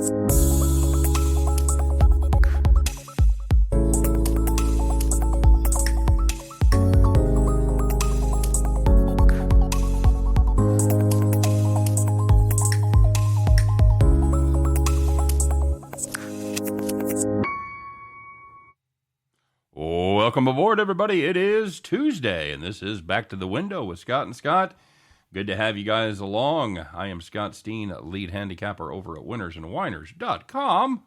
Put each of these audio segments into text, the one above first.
Welcome aboard, everybody. It is Tuesday, and this is Back to the Window with Scott and Scott. Good to have you guys along. I am Scott Steehn, lead handicapper over at winnersandwhiners.com.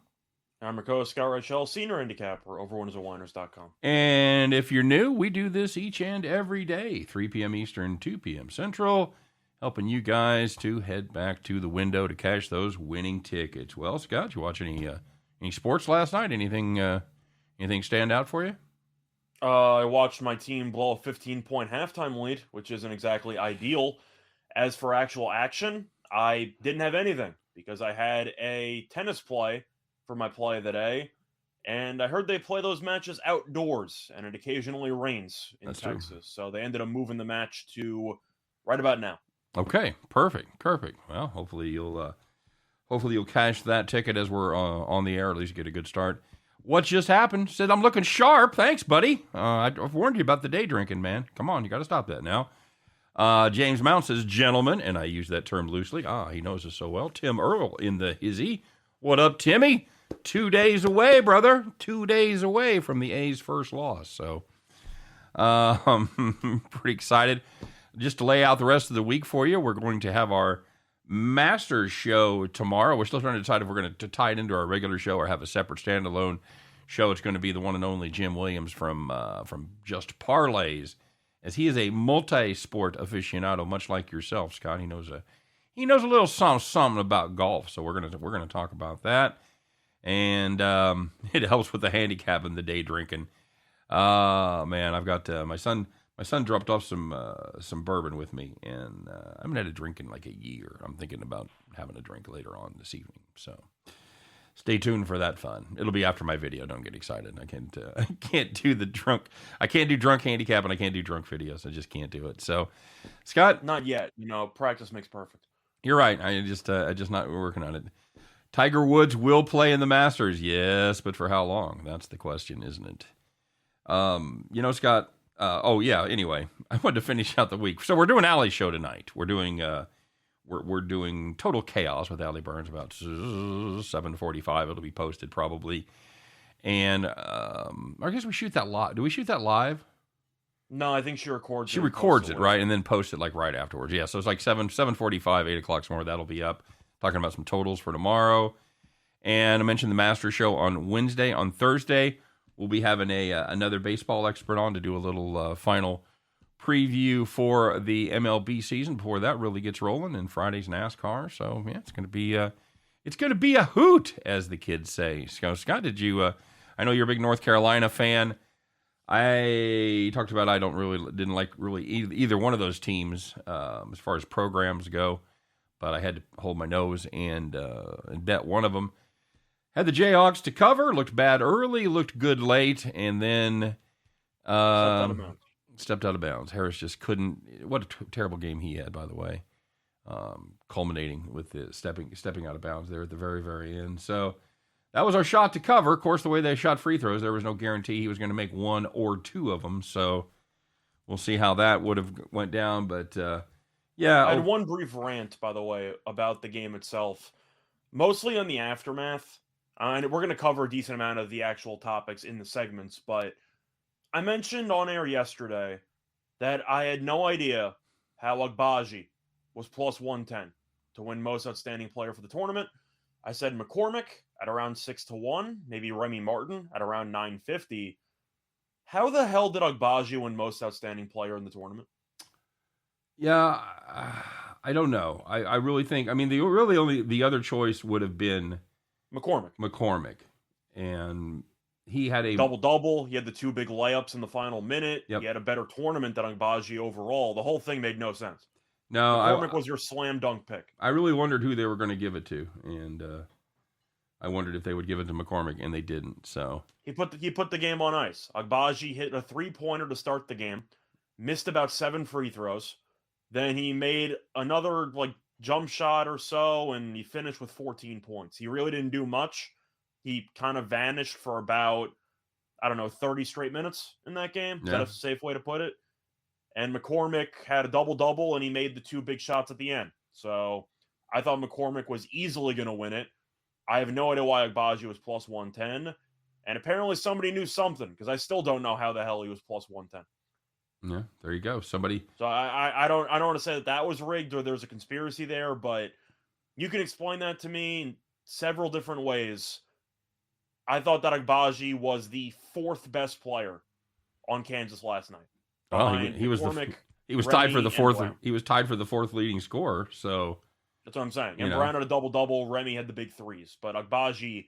I'm your co-host, Scott Reichel, senior handicapper over winnersandwhiners.com. And if you're new, we do this each and every day, 3 p.m. Eastern, 2 p.m. Central, helping you guys to head back to the window to cash those winning tickets. Well, Scott, you watch any sports last night? Anything stand out for you? I watched my team blow a 15-point halftime lead, which isn't exactly ideal. As for actual action, I didn't have anything because I had a tennis play for my play of the day, and I heard they play those matches outdoors, and it occasionally rains in Texas. True. So they ended up moving the match to right about now. Okay, perfect. Well, hopefully you'll cash that ticket as we're on the air, at least get a good start. What just happened? Said, I'm looking sharp. Thanks, buddy. I've warned you about the day drinking, man. Come on, you got to stop that now. James Mount says, gentlemen, and I use that term loosely. He knows us so well. Tim Earl in the hizzy. What up, Timmy? 2 days away, brother. 2 days away from the A's first loss. So, pretty excited. Just to lay out the rest of the week for you, we're going to have our Masters show tomorrow. We're still trying to decide if we're going to tie it into our regular show or have a separate standalone show. It's going to be the one and only Jim Williams from Just Parlays, as he is a multi-sport aficionado, much like yourself, Scott. He knows a little something about golf, so we're gonna talk about that, and it helps with the handicap and the day drinking. Man, I've got my son. My son dropped off some bourbon with me, and I haven't had a drink in like a year. I'm thinking about having a drink later on this evening. So stay tuned for that fun. It'll be after my video. Don't get excited. I can't do drunk handicap, and I can't do drunk videos. I just can't do it. So, Scott, not yet. Practice makes perfect. You're right. I just not working on it. Tiger Woods will play in the Masters, yes, but for how long? That's the question, isn't it? Scott. Anyway, I wanted to finish out the week. So we're doing Allie's show tonight. We're doing Total Chaos with Allie Burns about 7:45. It'll be posted probably. And I guess we shoot that live. Do we shoot that live? No, I think she records it. She records it, right? And then posts it like right afterwards. Yeah, so it's like 7:45, 8 o'clock tomorrow. That'll be up. Talking about some totals for tomorrow. And I mentioned the Masters show on Wednesday. On Thursday, we'll be having another baseball expert on to do a little final preview for the MLB season before that really gets rolling. And Friday's NASCAR, so yeah, it's going to be a hoot, as the kids say. So, Scott, did you? I know you're a big North Carolina fan. I talked about didn't like either one of those teams as far as programs go, but I had to hold my nose and bet one of them. Had the Jayhawks to cover, looked bad early, looked good late, and then stepped out of bounds. Harris just couldn't. What a terrible game he had, by the way, culminating with the stepping out of bounds there at the very, very end. So that was our shot to cover. Of course, the way they shot free throws, there was no guarantee he was going to make one or two of them. So we'll see how that would have went down. But, yeah. I had one brief rant, by the way, about the game itself, mostly on the aftermath. And we're going to cover a decent amount of the actual topics in the segments, but I mentioned on air yesterday that I had no idea how Agbaji was plus 110 to win most outstanding player for the tournament. I said McCormick at around 6-1, maybe Remy Martin at around 950. How the hell did Agbaji win most outstanding player in the tournament? Yeah, I don't know. I really think, the other choice would have been McCormick. And he had a double-double. He had the two big layups in the final minute. Yep. He had a better tournament than Agbaji overall. The whole thing made no sense. No, McCormick was your slam dunk pick. I really wondered who they were going to give it to, and I wondered if they would give it to McCormick, and they didn't. So he put the game on ice. Agbaji hit a 3-pointer to start the game, missed about 7 free throws. Then he made another jump shot or so, and he finished with 14 points. He really didn't do much. He kind of vanished for about, 30 straight minutes in that game. Is that a safe way to put it? And McCormick had a double-double, and he made the 2 big shots at the end. So I thought McCormick was easily going to win it. I have no idea why Agbaji was plus 110. And apparently somebody knew something, because I still don't know how the hell he was plus 110. Yeah, there you go. Somebody. So I don't want to say that was rigged or there's a conspiracy there, but you can explain that to me in several different ways. I thought that Agbaji was the 4th best player on Kansas last night. Oh, he was tied for the 4th. He was tied for the 4th leading scorer. So that's what I'm saying. And Brown had a double-double. Remy had the big 3s, but Agbaji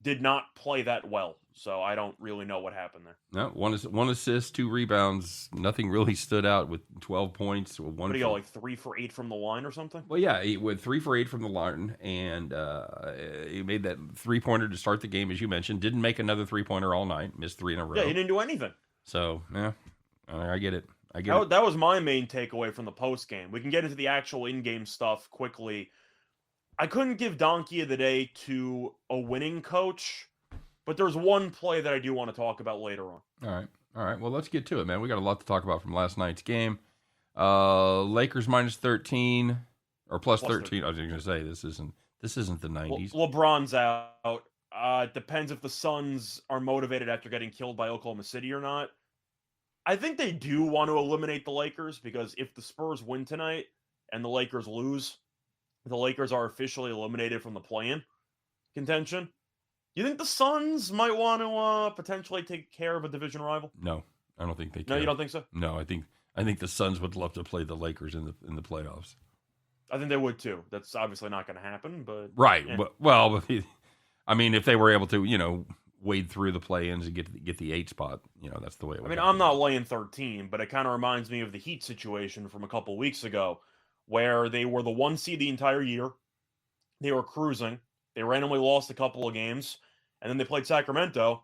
did not play that well. So I don't really know what happened there. No, one assist, 2 rebounds. Nothing really stood out with 12 points. What do you got, like 3 for 8 from the line or something? Well, yeah, he went 3 for 8 from the line, and he made that 3-pointer to start the game, as you mentioned. Didn't make another 3-pointer all night. Missed 3 in a row. Yeah, he didn't do anything. So, yeah, I get it. That was my main takeaway from the post game. We can get into the actual in-game stuff quickly. I couldn't give Donkey of the Day to a winning coach, but there's one play that I do want to talk about later on. All right. Well, let's get to it, man. We got a lot to talk about from last night's game. Lakers minus 13 or plus 13. I was going to say this isn't the 90s. LeBron's out. It depends if the Suns are motivated after getting killed by Oklahoma City or not. I think they do want to eliminate the Lakers, because if the Spurs win tonight and the Lakers lose, the Lakers are officially eliminated from the play-in contention. You think the Suns might want to potentially take care of a division rival? No, I don't think they can. No, you don't think so? No, I think the Suns would love to play the Lakers in the playoffs. I think they would too. That's obviously not going to happen, but right. Yeah. But I mean, if they were able to, wade through the play-ins and get the 8 spot, that's the way it would. I mean, I'm not laying 13, but it kind of reminds me of the Heat situation from a couple weeks ago, where they were the 1 seed the entire year. They were cruising. They randomly lost a couple of games, and then they played Sacramento,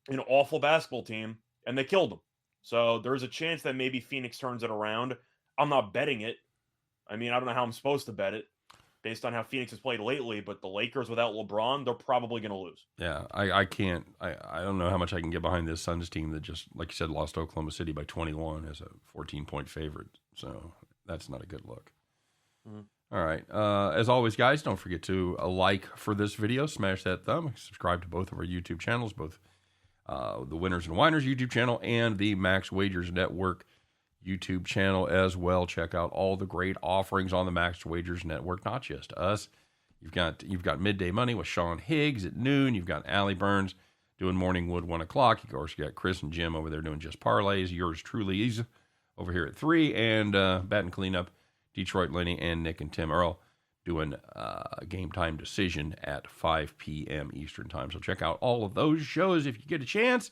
an awful basketball team, and they killed them. So there's a chance that maybe Phoenix turns it around. I'm not betting it. I mean, I don't know how I'm supposed to bet it based on how Phoenix has played lately, but the Lakers without LeBron, they're probably going to lose. Yeah, I can't. I don't know how much I can get behind this Suns team that just, like you said, lost Oklahoma City by 21 as a 14-point favorite. So that's not a good look. Mm-hmm. All right. As always, guys, don't forget to like for this video. Smash that thumb. Subscribe to both of our YouTube channels, both the Winners and Winers YouTube channel and the Max Wagers Network YouTube channel as well. Check out all the great offerings on the Max Wagers Network, not just us. You've got Midday Money with Sean Higgs at noon. You've got Allie Burns doing Morning Wood 1 o'clock. Of course, you got Chris and Jim over there doing just parlays. Yours truly is over here at 3. And Bat and Cleanup, Detroit Lenny and Nick and Tim Earl doing Game Time Decision at 5 p.m. Eastern Time. So check out all of those shows if you get a chance.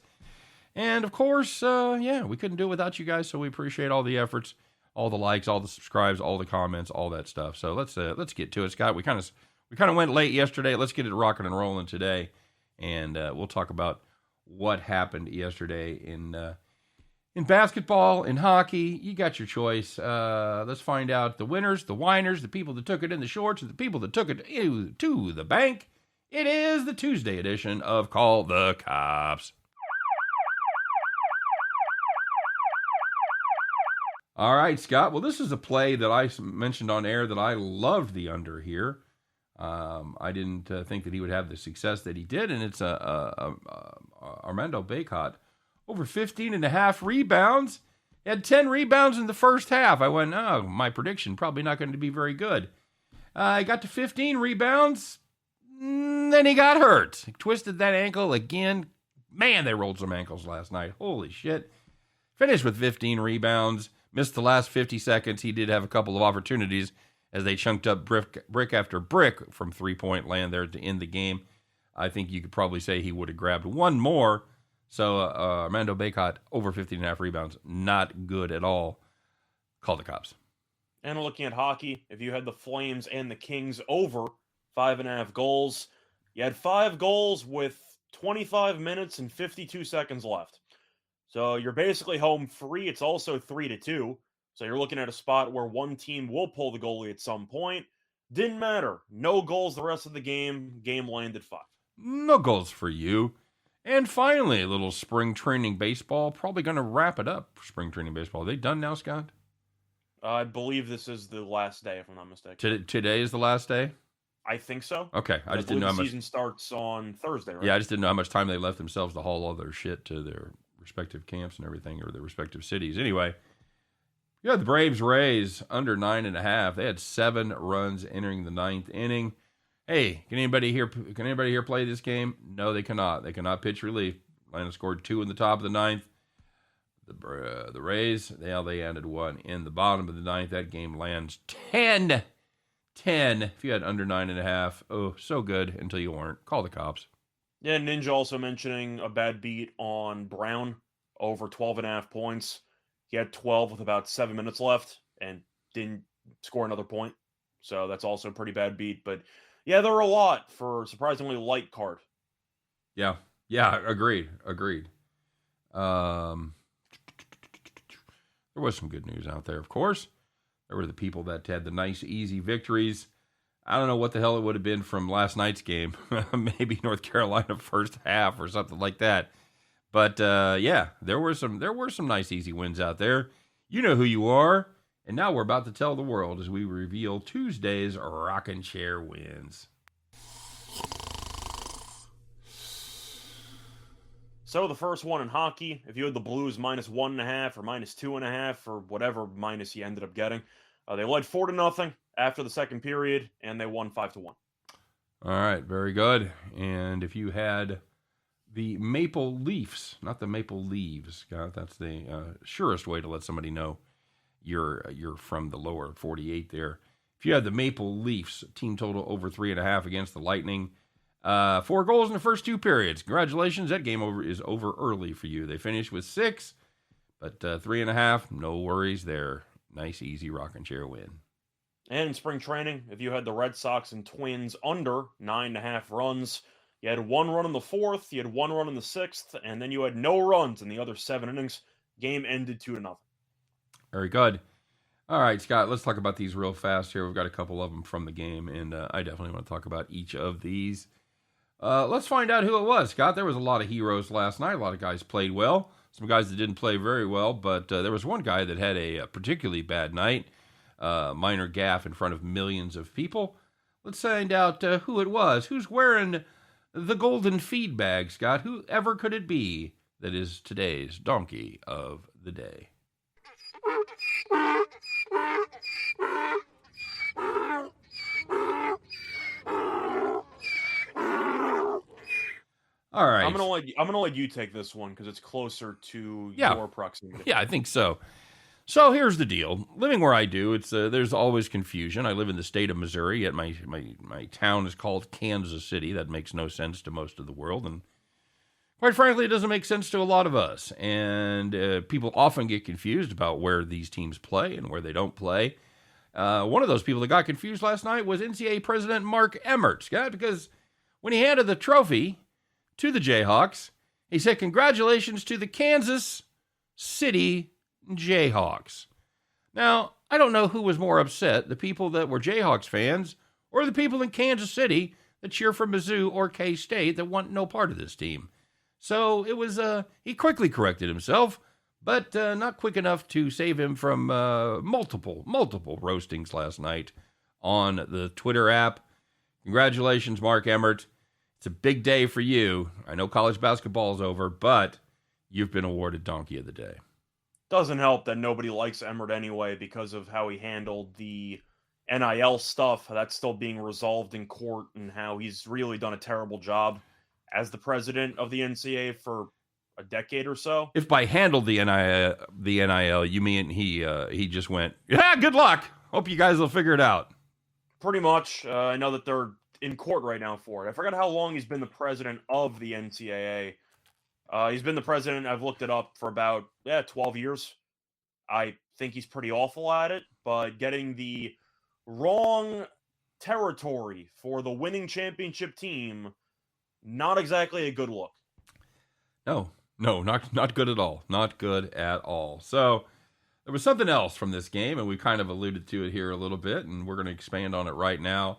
And, of course, we couldn't do it without you guys, so we appreciate all the efforts, all the likes, all the subscribes, all the comments, all that stuff. So let's get to it, Scott. We kind of went late yesterday. Let's get it rocking and rolling today, and we'll talk about what happened yesterday in basketball, in hockey. You got your choice. Let's find out the winners, the whiners, the people that took it in the shorts, and the people that took it to the bank. It is the Tuesday edition of Call the Cops. All right, Scott. Well, this is a play that I mentioned on air that I loved the under here. I didn't think that he would have the success that he did, and it's Armando Bacot over 15.5 rebounds. He had 10 rebounds in the first half. I went, oh, my prediction probably not going to be very good. He got to 15 rebounds, then he got hurt. He twisted that ankle again. Man, they rolled some ankles last night. Holy shit. Finished with 15 rebounds. Missed the last 50 seconds. He did have a couple of opportunities as they chunked up brick after brick from three-point land there to end the game. I think you could probably say he would have grabbed one more. So Armando Bacot, over 15.5 rebounds, not good at all. Call the cops. And looking at hockey, if you had the Flames and the Kings over 5.5 goals, you had 5 goals with 25 minutes and 52 seconds left. So you're basically home free. It's also 3-2. So you're looking at a spot where one team will pull the goalie at some point. Didn't matter. No goals the rest of the game. Game landed 5. No goals for you. And finally, a little spring training baseball. Probably going to wrap it up for spring training baseball. Are they done now, Scott? I believe this is the last day, if I'm not mistaken. Today is the last day? I think so. Okay. I just didn't know how the much. season starts on Thursday, right? Yeah, I just didn't know how much time they left themselves to haul all their shit to their respective camps and everything, or their respective cities. Anyway, yeah, the Braves Rays under 9.5. They had 7 runs entering the 9th inning. Hey, can anybody here play this game? No, they cannot. They cannot pitch relief. Atlanta scored 2 in the top of the 9th. The Rays, they added 1 in the bottom of the 9th. That game lands 10. If you had under 9.5, oh, so good until you weren't. Call the cops. Yeah, Ninja also mentioning a bad beat on Brown over 12.5 points. He had 12 with about 7 minutes left and didn't score another point. So that's also a pretty bad beat. But yeah, there were a lot for a surprisingly light card. Yeah, agreed. There was some good news out there, of course. There were the people that had the nice, easy victories. I don't know what the hell it would have been from last night's game. Maybe North Carolina first half or something like that. But yeah, there were some nice, easy wins out there. You know who you are. And now we're about to tell the world as we reveal Tuesday's Rockin' Chair wins. So the first one in hockey, if you had the Blues minus 1.5 or minus 2.5 or whatever minus you ended up getting, they led 4-0 after the second period, and they won 5-1. All right, very good. And if you had the Maple Leafs, not the Maple Leaves, Scott, that's the surest way to let somebody know you're from the lower 48 there. If you had the Maple Leafs, team total over 3.5 against the Lightning, 4 goals in the first 2 periods. Congratulations, that game is over early for you. They finished with 6, but 3.5, no worries there. Nice, easy rocking chair win. And in spring training, if you had the Red Sox and Twins under 9.5 runs, you had 1 run in the 4th, you had 1 run in the 6th, and then you had no runs in the other 7 innings. Game ended 2-0. Very good. All right, Scott, let's talk about these real fast here. We've got a couple of them from the game, and I definitely want to talk about each of these. Let's find out who it was, Scott. There was a lot of heroes last night. A lot of guys played well. Some guys that didn't play very well, but there was one guy that had a particularly bad night. Minor gaffe in front of millions of people. Let's find out who it was. Who's wearing the golden feed bag, Scott? Whoever could it be that is today's donkey of the day? All right. I'm gonna let you take this one because it's closer to your proximity. Yeah, I think so. So here's the deal. Living where I do, it's there's always confusion. I live in the state of Missouri, yet my town is called Kansas City. That makes no sense to most of the world, and quite frankly, it doesn't make sense to a lot of us. And people often get confused about where these teams play and where they don't play. One of those people that got confused last night was NCAA President Mark Emmert, Scott, because when he handed the trophy to the Jayhawks, he said, "Congratulations to the Kansas City Jayhawks." Now, I don't know who was more upset, the people that were Jayhawks fans or the people in Kansas City that cheer for Mizzou or K-State that want no part of this team. So it was, he quickly corrected himself, but not quick enough to save him from multiple roastings last night on the Twitter app. Congratulations, Mark Emmert. It's a big day for you. I know college basketball is over, but you've been awarded Donkey of the Day. Doesn't help that nobody likes Emmert anyway because of how he handled the NIL stuff. That's still being resolved in court, and how he's really done a terrible job as the president of the NCAA for a decade or so. If by handled the NIL, you mean he just went, yeah, good luck. Hope you guys will figure it out. Pretty much. I know that they're in court right now for it. I forgot how long he's been the president of the NCAA. He's been the president, I've looked it up, for about 12 years. I think he's pretty awful at it, but getting the wrong territory for the winning championship team, not exactly a good look. No, not good at all. Not good at all. So There was something else from this game, and we kind of alluded to it here a little bit, and we're going to expand on it right now.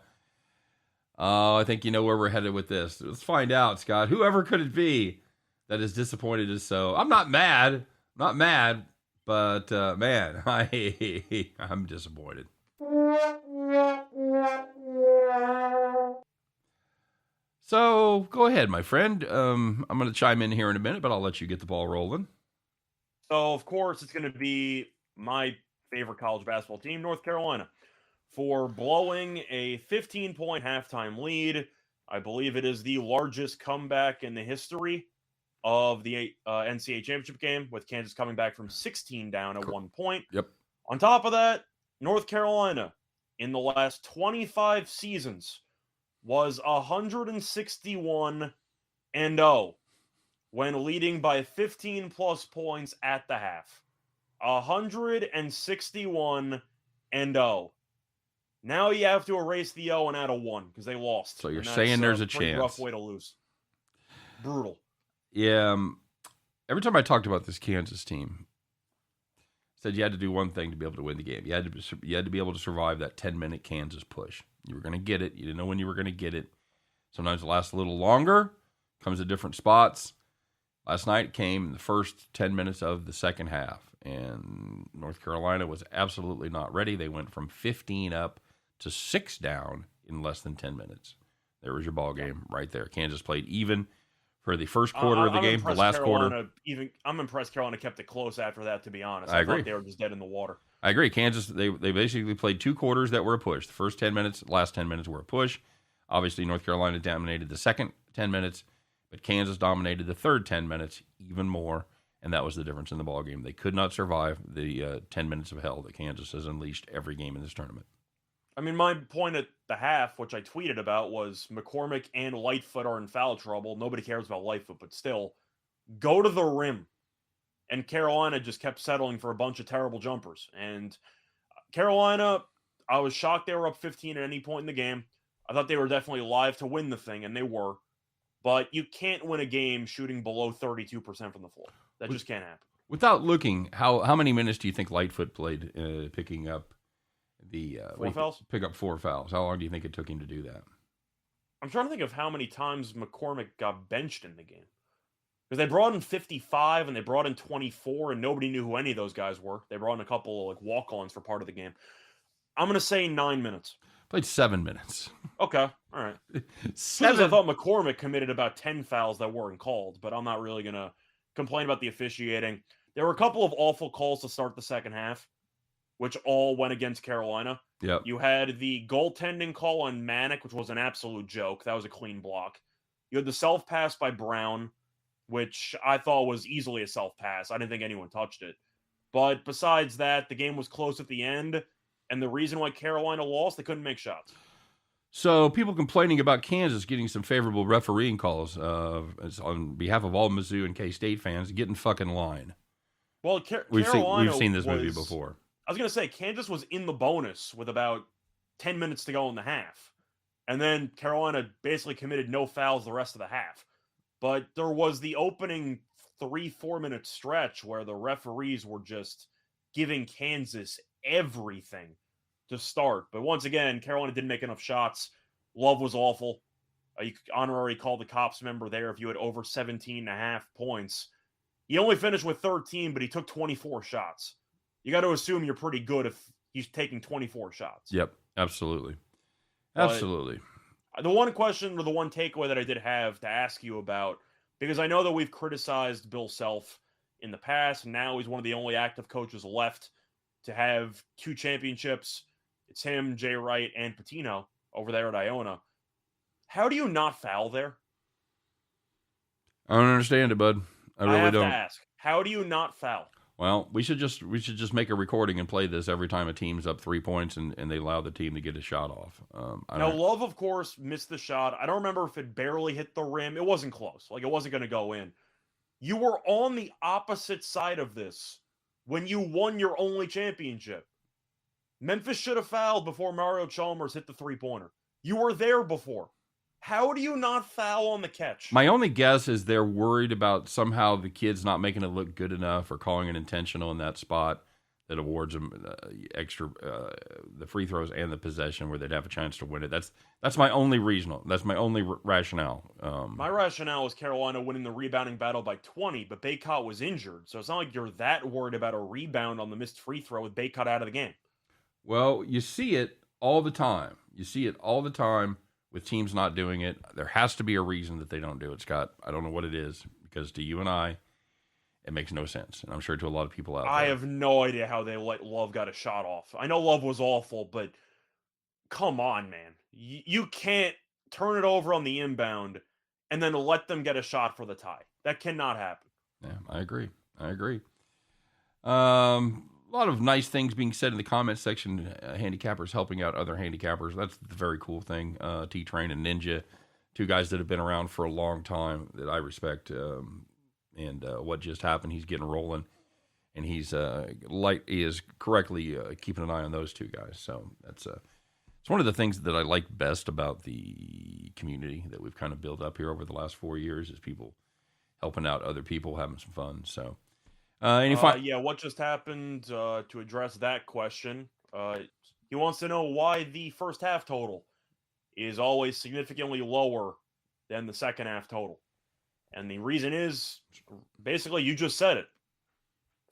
I think you know where we're headed with this. Let's find out, Scott. Whoever could it be that is disappointed as so? I'm not mad. But man, I'm disappointed. So go ahead, my friend. I'm going to chime in here in a minute, but I'll let you get the ball rolling. So, of course, it's going to be my favorite college basketball team, North Carolina, for blowing a 15-point halftime lead. I believe it is the largest comeback in the history of the NCAA championship game, with Kansas coming back from 16 down at 1 point. Yep. On top of that, North Carolina, in the last 25 seasons, was 161-0 when leading by 15-plus points at the half. 161-0. Now you have to erase the 0 and add a 1 because they lost. So you're saying there's a pretty chance. Rough way to lose. Brutal. Yeah. Every time I talked about this Kansas team, I said you had to do one thing to be able to win the game. You had to be able to survive that 10-minute Kansas push. You were going to get it. You didn't know when you were going to get it. Sometimes it lasts a little longer. Comes at different spots. Last night came the first 10 minutes of the second half, and North Carolina was absolutely not ready. They went from 15 up to 6 down in less than 10 minutes. There was your ball game right there. Kansas played even for the first quarter of the game. The last quarter, I'm impressed Carolina kept it close after that, to be honest. I agree. Thought they were just dead in the water. I agree. Kansas, they basically played 2 quarters that were a push. The first 10 minutes, last 10 minutes were a push. Obviously, North Carolina dominated the second 10 minutes, but Kansas dominated the third 10 minutes even more, and that was the difference in the ballgame. They could not survive the 10 minutes of hell that Kansas has unleashed every game in this tournament. I mean, my point at the half, which I tweeted about, was McCormick and Lightfoot are in foul trouble. Nobody cares about Lightfoot, but still, go to the rim. And Carolina just kept settling for a bunch of terrible jumpers. And Carolina, I was shocked they were up 15 at any point in the game. I thought they were definitely live to win the thing, and they were. But you can't win a game shooting below 32% from the floor. That just can't happen. Without looking, how many minutes do you think Lightfoot played picking up the 4 fouls? Pick up 4 fouls. How long do you think it took him to do that? I'm trying to think of how many times McCormick got benched in the game. Because they brought in 55 and they brought in 24, and nobody knew who any of those guys were. They brought in a couple of walk-ons for part of the game. I'm going to say 9 minutes. Played 7 minutes. Okay, all right. 7. I thought McCormick committed about 10 fouls that weren't called, but I'm not really going to complain about the officiating. There were a couple of awful calls to start the second half, which all went against Carolina. Yep. You had the goaltending call on Manick, which was an absolute joke. That was a clean block. You had the self-pass by Brown, which I thought was easily a self-pass. I didn't think anyone touched it. But besides that, the game was close at the end, and the reason why Carolina lost, they couldn't make shots. So people complaining about Kansas getting some favorable refereeing calls on behalf of all Mizzou and K-State fans, get in fucking line. Well, We've seen this movie before. I was going to say, Kansas was in the bonus with about 10 minutes to go in the half. And then Carolina basically committed no fouls the rest of the half. But there was the opening 3-4 minute stretch where the referees were just giving Kansas everything to start. But once again, Carolina didn't make enough shots. Love was awful. You honorary called the cops member there if you had over 17.5 points. He only finished with 13, but he took 24 shots. You got to assume you're pretty good if he's taking 24 shots. Yep, absolutely. But Absolutely. the one question or the one takeaway that I did have to ask you about, because I know that we've criticized Bill Self in the past, and now he's one of the only active coaches left to have 2 championships. It's him, Jay Wright, and Patino over there at Iona. How do you not foul there? I don't understand it, bud. I really don't. To ask, how do you not foul? Well, we should just make a recording and play this every time a team's up 3 points and they allow the team to get a shot off. Love, of course, missed the shot. I don't remember if it barely hit the rim. It wasn't close. Like, it wasn't going to go in. You were on the opposite side of this when you won your only championship. Memphis should have fouled before Mario Chalmers hit the 3-pointer. You were there before. How do you not foul on the catch? My only guess is they're worried about somehow the kid's not making it look good enough or calling it intentional in that spot. that awards them extra the free throws and the possession where they'd have a chance to win it. That's my only reason. That's my only rationale. My rationale was Carolina winning the rebounding battle by 20, but Baycott was injured, so it's not like you're that worried about a rebound on the missed free throw with Baycott out of the game. Well, you see it all the time. You see it all the time with teams not doing it. There has to be a reason that they don't do it, Scott. I don't know what it is, because to you and I, it makes no sense. And I'm sure to a lot of people out there. I have no idea how they let Love got a shot off. I know Love was awful, but come on, man. You can't turn it over on the inbound and then let them get a shot for the tie. That cannot happen. Yeah, I agree. A lot of nice things being said in the comments section. Handicappers helping out other handicappers. That's the very cool thing. T-Train and Ninja, two guys that have been around for a long time that I respect. And what just happened, he's getting rolling, and he is correctly keeping an eye on those two guys. So that's it's one of the things that I like best about the community that we've kind of built up here over the last 4 years, is people helping out other people, having some fun. So what just happened, to address that question, he wants to know why the first half total is always significantly lower than the second half total. And the reason is, basically, you just said it.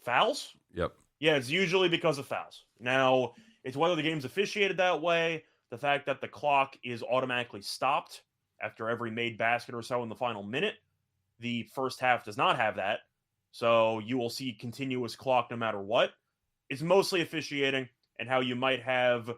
Fouls? Yep. Yeah, it's usually because of fouls. Now, it's whether the game's officiated that way, the fact that the clock is automatically stopped after every made basket or so in the final minute. The first half does not have that, so you will see continuous clock no matter what. It's mostly officiating and how you might have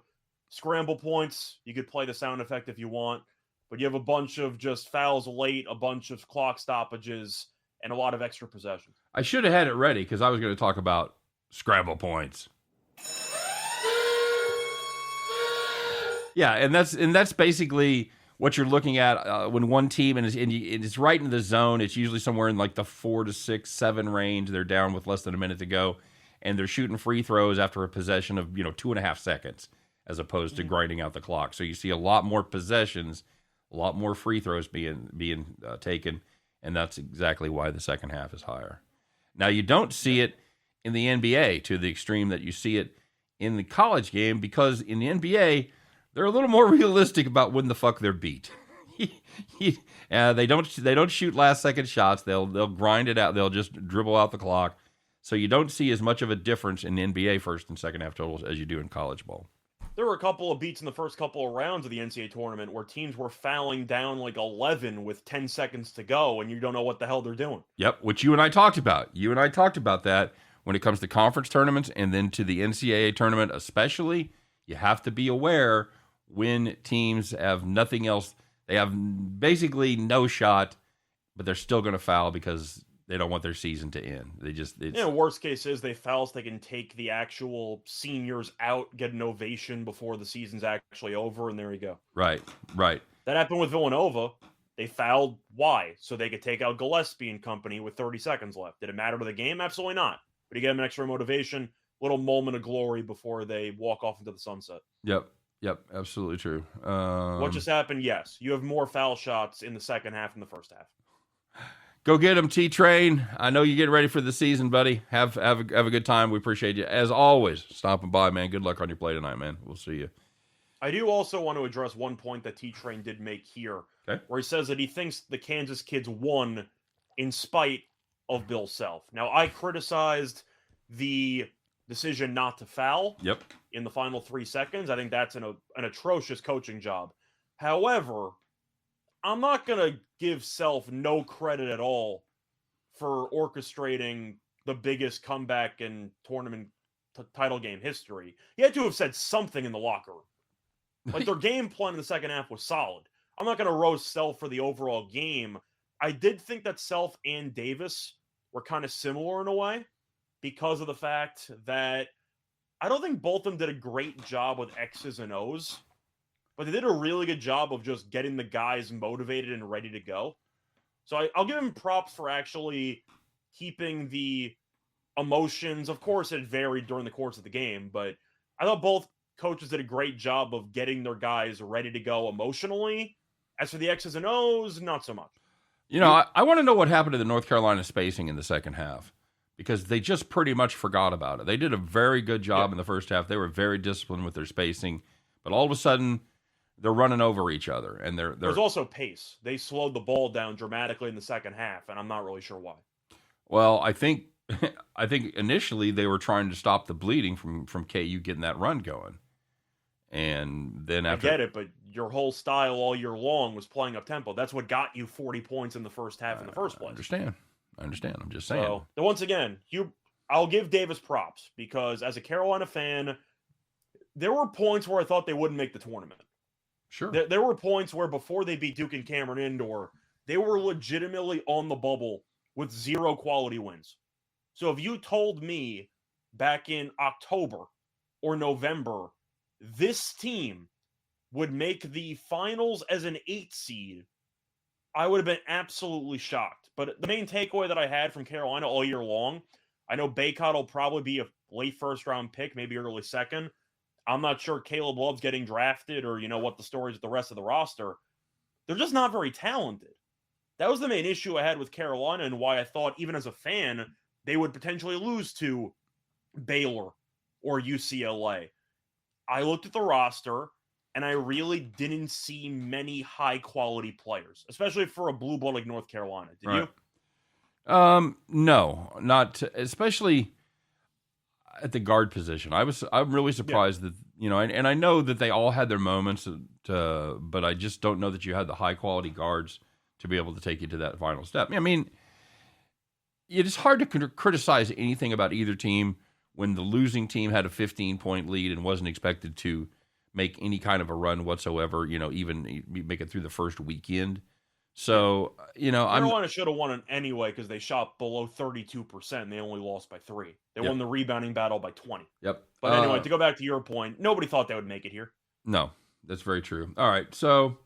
scramble points. You could play the sound effect if you want, but you have a bunch of just fouls late, a bunch of clock stoppages, and a lot of extra possessions. I should have had it ready, because I was going to talk about scramble points. Yeah, and that's basically what you're looking at when one team and it's right in the zone. It's usually somewhere in like the 4 to 6, 7 range. They're down with less than a minute to go, and they're shooting free throws after a possession of 2.5 seconds, as opposed to grinding out the clock. So you see a lot more possessions, a lot more free throws being taken, and that's exactly why the second half is higher. Now, you don't see it in the NBA to the extreme that you see it in the college game, because in the NBA, they're a little more realistic about when the fuck they're beat. They don't shoot last second shots. They'll grind it out. They'll just dribble out the clock. So you don't see as much of a difference in the NBA first and second half totals as you do in college ball. There were a couple of beats in the first couple of rounds of the NCAA tournament where teams were fouling down like 11 with 10 seconds to go, and you don't know what the hell they're doing. Yep, which you and I talked about. You and I talked about that when it comes to conference tournaments, and then to the NCAA tournament especially. You have to be aware when teams have nothing else. They have basically no shot, but they're still going to foul because they don't want their season to end. Worst case is they foul so they can take the actual seniors out, get an ovation before the season's actually over, and there you go. Right. That happened with Villanova. They fouled. Why? So they could take out Gillespie and company with 30 seconds left. Did it matter to the game? Absolutely not. But you get them an extra motivation, little moment of glory before they walk off into the sunset. Yep, absolutely true. What just happened? Yes. You have more foul shots in the second half than the first half. Go get them, T-Train. I know you're getting ready for the season, buddy. Have a good time. We appreciate you. As always, stopping by, man. Good luck on your play tonight, man. We'll see you. I do also want to address one point that T-Train did make here, okay, where he says that he thinks the Kansas kids won in spite of Bill Self. Now, I criticized the decision not to foul in the final 3 seconds. I think that's an atrocious coaching job. However, I'm not going to give Self no credit at all for orchestrating the biggest comeback in tournament title game history. He had to have said something in the locker room. Like, their game plan in the second half was solid. I'm not going to roast Self for the overall game. I did think that Self and Davis were kind of similar in a way, because of the fact that I don't think both of them did a great job with X's and O's, but they did a really good job of just getting the guys motivated and ready to go. So I'll give him props for actually keeping the emotions. Of course, it varied during the course of the game, but I thought both coaches did a great job of getting their guys ready to go emotionally. As for the X's and O's, not so much. I want to know what happened to the North Carolina spacing in the second half, because they just pretty much forgot about it. They did a very good job in the first half. They were very disciplined with their spacing, but all of a sudden they're running over each other, and There's also pace. They slowed the ball down dramatically in the second half, and I'm not really sure why. Well, I think initially they were trying to stop the bleeding from KU getting that run going. And then after, I get it, but your whole style all year long was playing up tempo. That's what got you 40 points in the first half in the first place. I understand. I'm just saying. So, once again, I'll give Davis props because as a Carolina fan, there were points where I thought they wouldn't make the tournament. Sure. There were points where before they beat Duke and Cameron Indoor, they were legitimately on the bubble with 0 quality wins. So if you told me back in October or November, this team would make the finals as an 8 seed, I would have been absolutely shocked. But the main takeaway that I had from Carolina all year long, I know Baycott will probably be a late first-round pick, maybe early second. I'm not sure Caleb Love's getting drafted or, what the story is with the rest of the roster. They're just not very talented. That was the main issue I had with Carolina and why I thought, even as a fan, they would potentially lose to Baylor or UCLA. I looked at the roster, and I really didn't see many high-quality players, especially for a blue blood like North Carolina. Did you? No, not especially at the guard position. I'm really surprised that, and I know that they all had their moments, but I just don't know that you had the high-quality guards to be able to take you to that final step. I mean, it's hard to criticize anything about either team when the losing team had a 15-point lead and wasn't expected to make any kind of a run whatsoever, even make it through the first weekend. So, Carolina should have won it anyway because they shot below 32% and they only lost by 3. They won the rebounding battle by 20. Yep. But anyway, to go back to your point, nobody thought they would make it here. No, that's very true. All right, so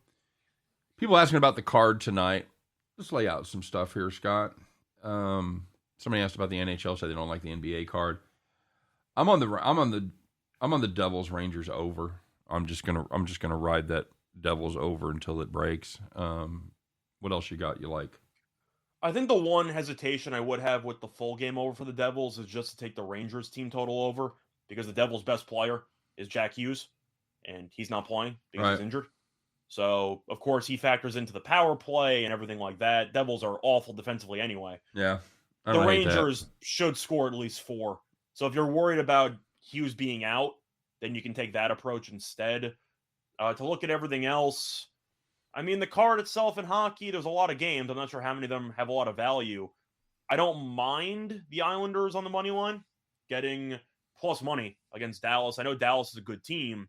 people asking about the card tonight. Let's lay out some stuff here, Scott. Somebody asked about the NHL, said they don't like the NBA card. I'm on the Devils Rangers over. I'm just gonna ride that Devils over until it breaks. What else you got you like? I think the one hesitation I would have with the full game over for the Devils is just to take the Rangers team total over because the Devils' best player is Jack Hughes, and he's not playing because he's injured. So, of course, he factors into the power play and everything like that. Devils are awful defensively anyway. Yeah. The Rangers should score at least 4. So if you're worried about Hughes being out, then you can take that approach instead. To look at everything else, I mean, the card itself in hockey, there's a lot of games. I'm not sure how many of them have a lot of value. I don't mind the Islanders on the money line getting plus money against Dallas. I know Dallas is a good team.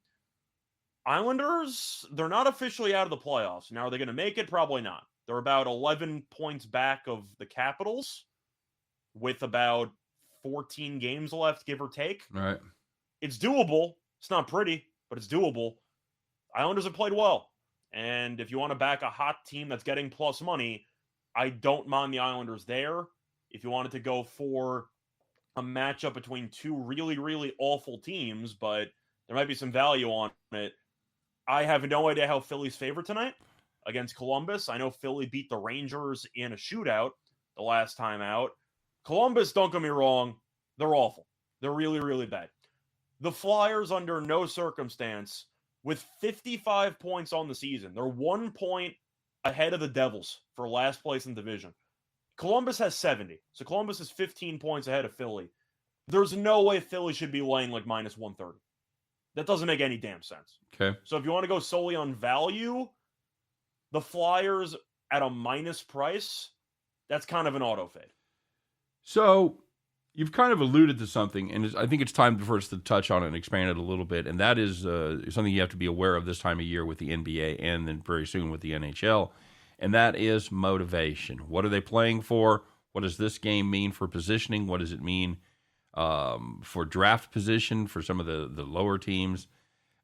Islanders, they're not officially out of the playoffs. Now, are they going to make it? Probably not. They're about 11 points back of the Capitals with about 14 games left, give or take. Right. It's doable. It's not pretty, but it's doable. Islanders have played well. And if you want to back a hot team that's getting plus money, I don't mind the Islanders there. If you wanted to go for a matchup between two really, really awful teams, but there might be some value on it, I have no idea how Philly's favored tonight against Columbus. I know Philly beat the Rangers in a shootout the last time out. Columbus, don't get me wrong, they're awful. They're really, really bad. The Flyers, under no circumstance, with 55 points on the season, they're 1 point ahead of the Devils for last place in the division. Columbus has 70, so Columbus is 15 points ahead of Philly. There's no way Philly should be laying like minus 130. That doesn't make any damn sense. Okay. So if you want to go solely on value, the Flyers at a minus price, that's kind of an auto fade. So you've kind of alluded to something, and I think it's time for us to touch on it and expand it a little bit, and that is something you have to be aware of this time of year with the NBA and then very soon with the NHL, and that is motivation. What are they playing for? What does this game mean for positioning? What does it mean for draft position for some of the lower teams?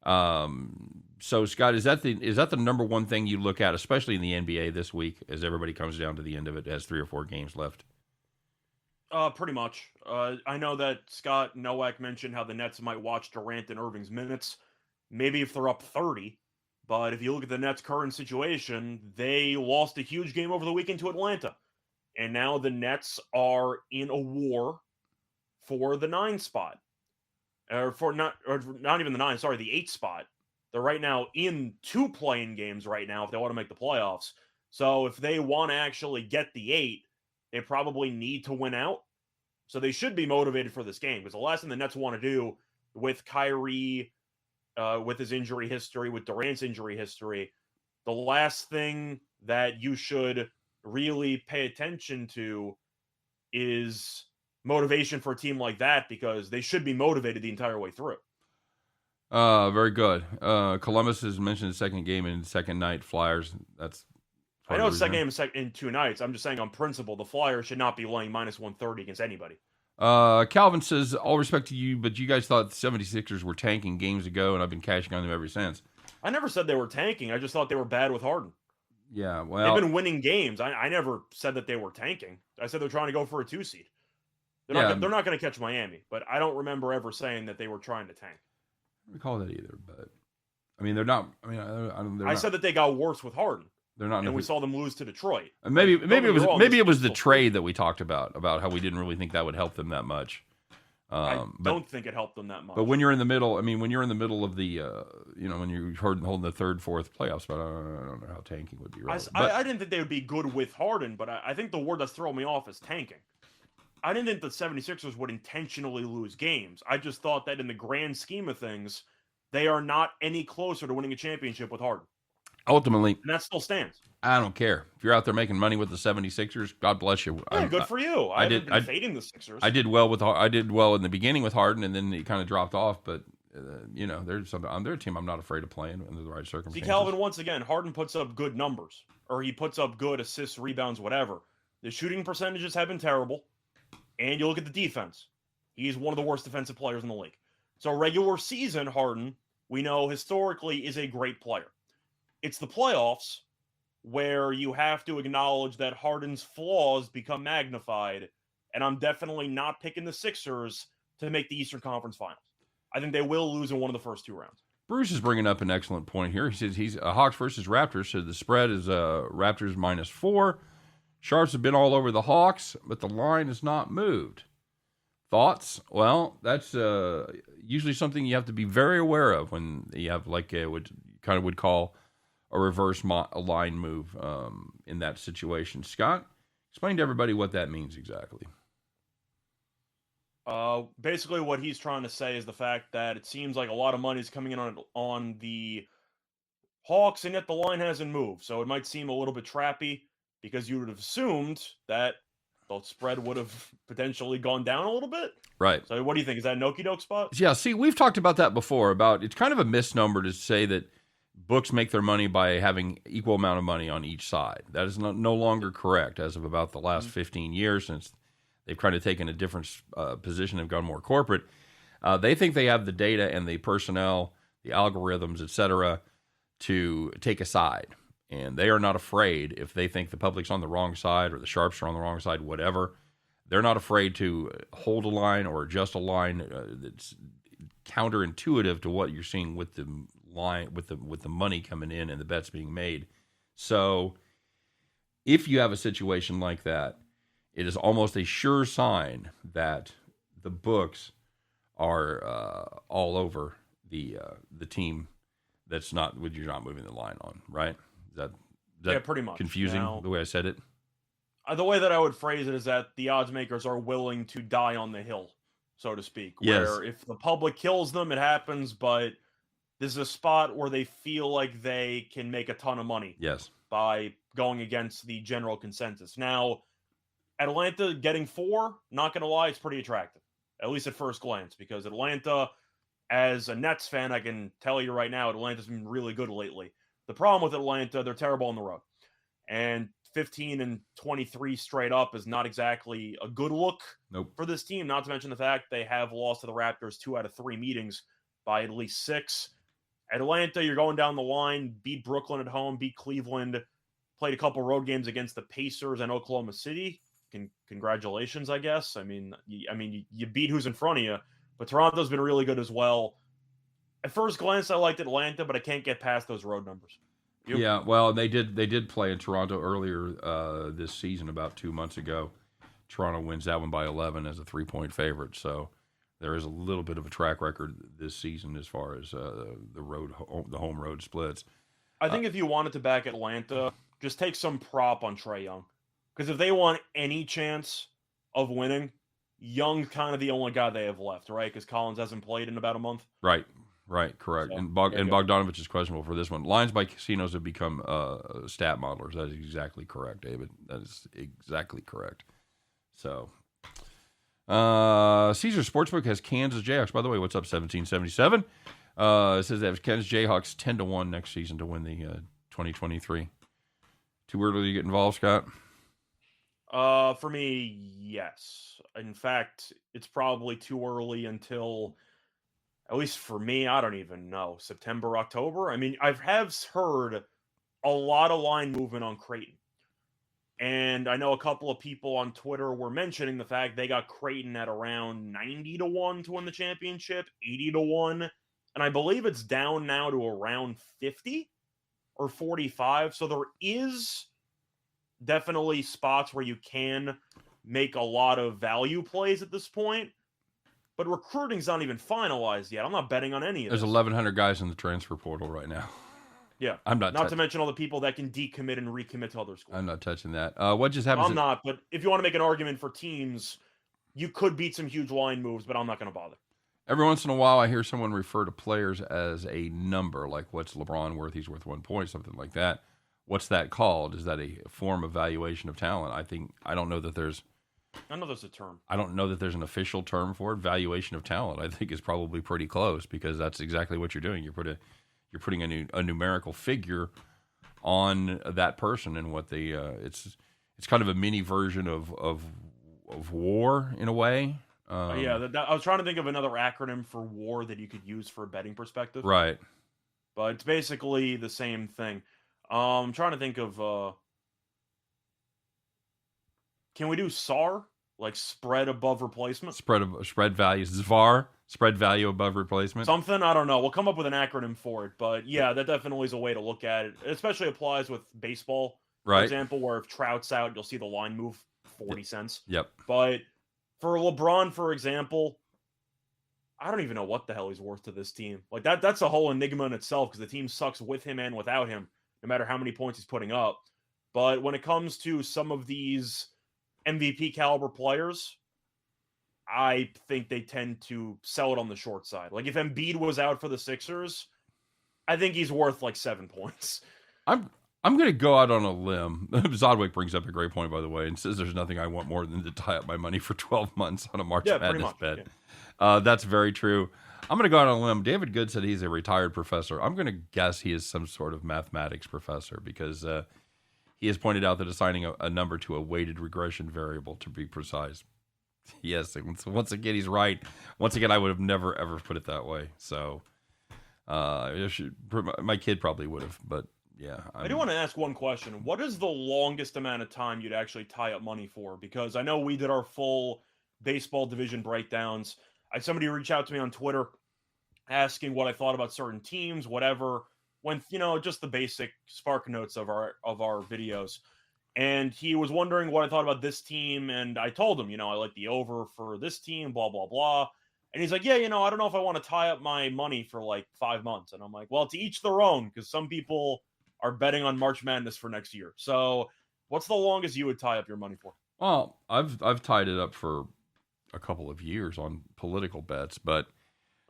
So, Scott, is that the number one thing you look at, especially in the NBA this week, as everybody comes down to the end of it, has 3 or 4 games left? Pretty much. I know that Scott Nowak mentioned how the Nets might watch Durant and Irving's minutes, maybe if they're up 30. But if you look at the Nets' current situation, they lost a huge game over the weekend to Atlanta. And now the Nets are in a war for the 9 spot. Or not even the 9, sorry, the 8 spot. They're right now in 2 play-in games right now if they want to make the playoffs. So if they want to actually get the 8, they probably need to win out. So they should be motivated for this game, because the last thing the Nets want to do with Kyrie, with his injury history, with Durant's injury history, the last thing that you should really pay attention to is motivation for a team like that, because they should be motivated the entire way through. Very good. Columbus has mentioned the second game and second night Flyers. That's I know it's second game in 2 nights. I'm just saying on principle, the Flyers should not be laying minus 130 against anybody. Calvin says, all respect to you, but you guys thought the 76ers were tanking games ago, and I've been cashing on them ever since. I never said they were tanking. I just thought they were bad with Harden. Yeah, well, they've been winning games. I never said that they were tanking. I said they're trying to go for a 2 seed. They're not going to catch Miami, but I don't remember ever saying that they were trying to tank. I don't recall that either, but I mean, they're not. I mean, I said that they got worse with Harden. They're not, and we saw them lose to Detroit. Maybe it was the trade that we talked about how we didn't really think that would help them that much. I don't think it helped them that much. But when you're in the middle, when you're in the middle of the, when you're holding the third, fourth playoff spot, I don't know how tanking would be relevant. I didn't think they would be good with Harden, but I think the word that's throwing me off is tanking. I didn't think the 76ers would intentionally lose games. I just thought that in the grand scheme of things, they are not any closer to winning a championship with Harden. Ultimately, and that still stands. I don't care. If you're out there making money with the 76ers, God bless you. Yeah, good for you. I did fading the Sixers. I did well in the beginning with Harden, and then he kind of dropped off. But they're a team I'm not afraid of playing under the right circumstances. See, Calvin, once again, Harden puts up good numbers, or he puts up good assists, rebounds, whatever. The shooting percentages have been terrible, and you look at the defense. He's one of the worst defensive players in the league. So regular season, Harden, we know historically is a great player. It's the playoffs where you have to acknowledge that Harden's flaws become magnified, and I'm definitely not picking the Sixers to make the Eastern Conference Finals. I think they will lose in one of the first 2 rounds. Bruce is bringing up an excellent point here. He says he's Hawks versus Raptors, so the spread is Raptors -4. Sharps have been all over the Hawks, but the line has not moved. Thoughts? Well, that's usually something you have to be very aware of when you have like would call a reverse line move in that situation. Scott, explain to everybody what that means exactly. Basically, what he's trying to say is the fact that it seems like a lot of money is coming in on the Hawks, and yet the line hasn't moved. So it might seem a little bit trappy, because you would have assumed that the spread would have potentially gone down a little bit. Right. So what do you think? Is that an okie-doke spot? Yeah, see, we've talked about that before, about it's kind of a misnomer to say that books make their money by having equal amount of money on each side. That is no longer correct as of about the last 15 years, since they've kind of taken a different position and gone more corporate. They think they have the data and the personnel, the algorithms, etc., to take a side. And they are not afraid if they think the public's on the wrong side or the sharps are on the wrong side, whatever. They're not afraid to hold a line or adjust a line that's counterintuitive to what you're seeing with the line, with the money coming in and the bets being made. So if you have a situation like that, it is almost a sure sign that the books are all over the team that's not, you're not moving the line on, right? Is that pretty much confusing now, the way I said it? The way that I would phrase it is that the odds makers are willing to die on the hill, so to speak. Yes. Where if the public kills them, it happens, but this is a spot where they feel like they can make a ton of money. Yes. By going against the general consensus. Now, Atlanta getting 4, not going to lie, it's pretty attractive, at least at first glance, because Atlanta, as a Nets fan, I can tell you right now, Atlanta's been really good lately. The problem with Atlanta, they're terrible on the road. And 15-23 straight up is not exactly a good look for this team, not to mention the fact they have lost to the Raptors 2 out of 3 meetings by at least 6. Atlanta, you're going down the line, beat Brooklyn at home, beat Cleveland, played a couple road games against the Pacers and Oklahoma City. Congratulations, I guess. I mean, you beat who's in front of you, but Toronto's been really good as well. At first glance, I liked Atlanta, but I can't get past those road numbers. Yeah, well, they did play in Toronto earlier this season, about 2 months ago. Toronto wins that one by 11 as a 3-point favorite. So there is a little bit of a track record this season as far as the home road splits. I think if you wanted to back Atlanta, just take some prop on Trae Young. Because if they want any chance of winning, Young's kind of the only guy they have left, right? Because Collins hasn't played in about a month. Right, correct. So, and Bogdanovich is questionable for this one. Lines by casinos have become stat modelers. That is exactly correct, David. That is exactly correct. So, Caesar Sportsbook has Kansas Jayhawks. By the way, what's up, 1777? It says they have Kansas Jayhawks 10-1 next season to win the 2023. Too early to get involved, Scott? For me, yes. In fact, it's probably too early until, at least for me, I don't even know, September, October. I mean, I have heard a lot of line movement on Creighton. And I know a couple of people on Twitter were mentioning the fact they got Creighton at around 90-1 to win the championship, 80-1. And I believe it's down now to around 50 or 45. So there is definitely spots where you can make a lot of value plays at this point. But recruiting's not even finalized yet. I'm not betting on any of this. There's 1,100 guys in the transfer portal right now. Yeah. I'm not to mention all the people that can decommit and recommit to other schools. I'm not touching that. What just happened? I'm not, but if you want to make an argument for teams, you could beat some huge line moves, but I'm not going to bother. Every once in a while, I hear someone refer to players as a number, like what's LeBron worth? He's worth 1 point, something like that. What's that called? Is that a form of valuation of talent? I don't know that there's a term. I don't know that there's an official term for it. Valuation of talent, I think, is probably pretty close because that's exactly what you're doing. You're putting a numerical figure on that person and what they. It's kind of a mini version of war in a way. I was trying to think of another acronym for war that you could use for a betting perspective. Right. But it's basically the same thing. I'm trying to think of. Can we do SAR? Like spread above replacement? Spread value. VAR, spread value above replacement. Something? I don't know. We'll come up with an acronym for it. But yeah, that definitely is a way to look at it. It especially applies with baseball, for example, where if Trout's out, you'll see the line move 40 cents. Yep. But for LeBron, for example, I don't even know what the hell he's worth to this team. Like that's a whole enigma in itself because the team sucks with him and without him, no matter how many points he's putting up. But when it comes to some of these MVP caliber players, I think they tend to sell it on the short side. Like if Embiid was out for the Sixers, I think he's worth like 7 points. I'm going to go out on a limb. Zodwick brings up a great point, by the way, and says there's nothing I want more than to tie up my money for 12 months on a March Madness bet. Yeah. That's very true. I'm going to go out on a limb. David Good said he's a retired professor. I'm going to guess he is some sort of mathematics professor because he has pointed out that assigning a number to a weighted regression variable, to be precise. Yes, once again, he's right. Once again, I would have never, ever put it that way. So my kid probably would have, but yeah. I do want to ask one question. What is the longest amount of time you'd actually tie up money for? Because I know we did our full baseball division breakdowns. I had somebody reach out to me on Twitter asking what I thought about certain teams, whatever. When, just the basic spark notes of our videos. And he was wondering what I thought about this team. And I told him, I like the over for this team, blah, blah, blah. And he's like, yeah, I don't know if I want to tie up my money for like 5 months. And I'm like, well, to each their own, because some people are betting on March Madness for next year. So what's the longest you would tie up your money for? Well, I've tied it up for a couple of years on political bets, but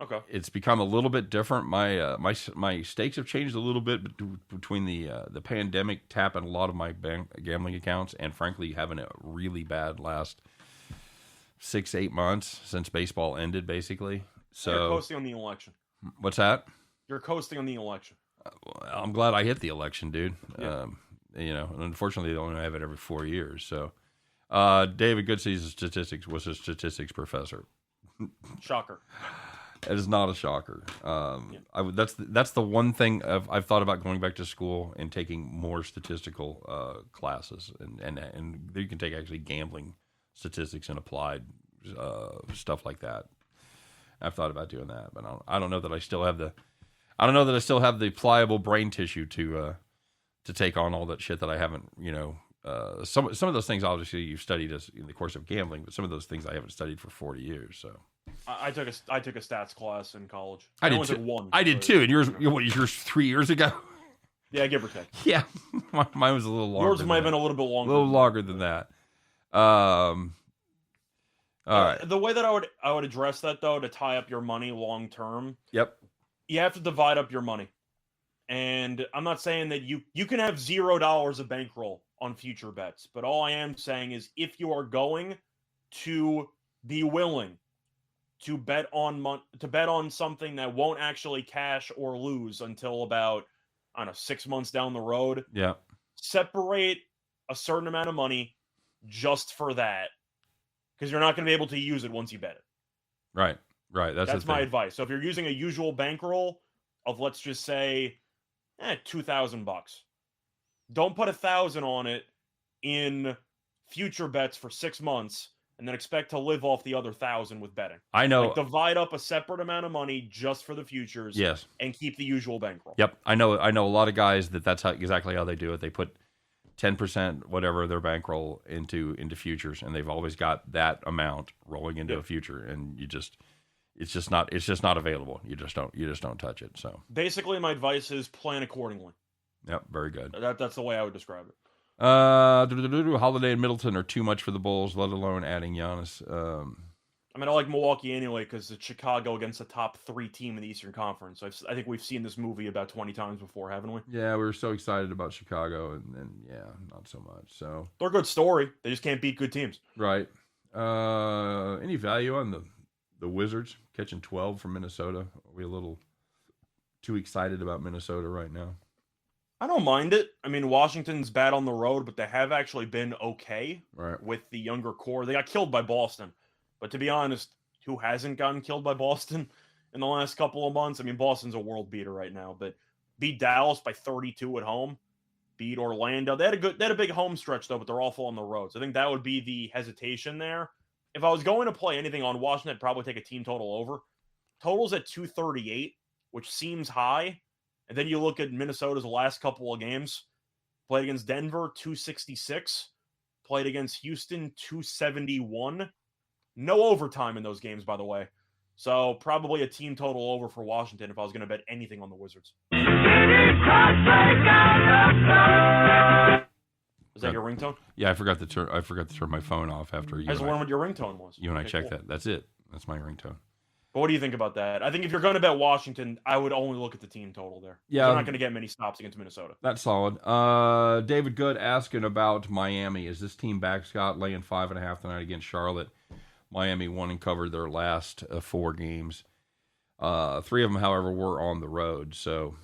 okay, it's become a little bit different. My stakes have changed a little bit between the pandemic tapping a lot of my gambling accounts and frankly having a really bad last 6-8 months since baseball ended, basically. So you're coasting on the election. What's that? You're coasting on the election. I'm glad I hit the election, dude. Yeah. Unfortunately, they only have it every 4 years. So David Goodsee's statistics was a statistics professor. Shocker. It is not a shocker. That's the one thing I've thought about going back to school and taking more statistical classes, and you can take actually gambling statistics and applied stuff like that. I've thought about doing that, but I don't know that I still have the pliable brain tissue to take on all that shit that I haven't some of those things obviously you've studied as in the course of gambling, but some of those things I haven't studied for 40 years. So I took a stats class in college. I did only too. took one. I did too. And yours 3 years ago? Yeah, give or take. Yeah, mine was a little longer. Yours might have been a little bit longer. A little longer than that. All right. The way that I would address that though, to tie up your money long term. Yep. You have to divide up your money. And I'm not saying that you can have $0 of bankroll on future bets, but all I am saying is if you are going to be willing to bet on something that won't actually cash or lose until about, I don't know, 6 months down the road. Yeah. Separate a certain amount of money just for that, because you're not going to be able to use it once you bet it. Right. That's my advice. So if you're using a usual bankroll of, let's just say, $2,000, don't put 1,000 on it in future bets for 6 months and then expect to live off the other 1,000 with betting. I know. Like, divide up a separate amount of money just for the futures. Yes. And keep the usual bankroll. Yep. I know a lot of guys that's exactly how they do it. They put 10% whatever their bankroll into futures, and they've always got that amount rolling into a future, and it's just not available. You just don't touch it. So basically, my advice is plan accordingly. Yep, very good. That's the way I would describe it. Holiday and Middleton are too much for the Bulls, let alone adding Giannis. I mean, I like Milwaukee anyway because it's Chicago against the top 3 team in the Eastern Conference. I think we've seen this movie about 20 times before, haven't we? Yeah, we were so excited about Chicago, and yeah, not so much. So they're a good story. They just can't beat good teams. Right. Any value on the Wizards catching 12 from Minnesota? Are we a little too excited about Minnesota right now? I don't mind it. I mean, Washington's bad on the road, but they have actually been okay with the younger core. They got killed by Boston. But to be honest, who hasn't gotten killed by Boston in the last couple of months? I mean, Boston's a world beater right now, but beat Dallas by 32 at home, beat Orlando. They had a big home stretch though, but they're awful on the road. So I think that would be the hesitation there. If I was going to play anything on Washington, I'd probably take a team total over. Total's at 238, which seems high. And then you look at Minnesota's last couple of games. Played against Denver, 266. Played against Houston, 271. No overtime in those games, by the way. So probably a team total over for Washington if I was going to bet anything on the Wizards. Is that your ringtone? Yeah, I forgot to turn my phone off after you. I just wondered what your ringtone was. You and I checked that. That's it. That's my ringtone. But what do you think about that? I think if you're going to bet Washington, I would only look at the team total there. Yeah, they're not going to get many stops against Minnesota. That's solid. David Good asking about Miami. Is this team back, Scott? Laying 5.5 tonight against Charlotte. Miami won and covered their last 4 games. 3 of them, however, were on the road. So,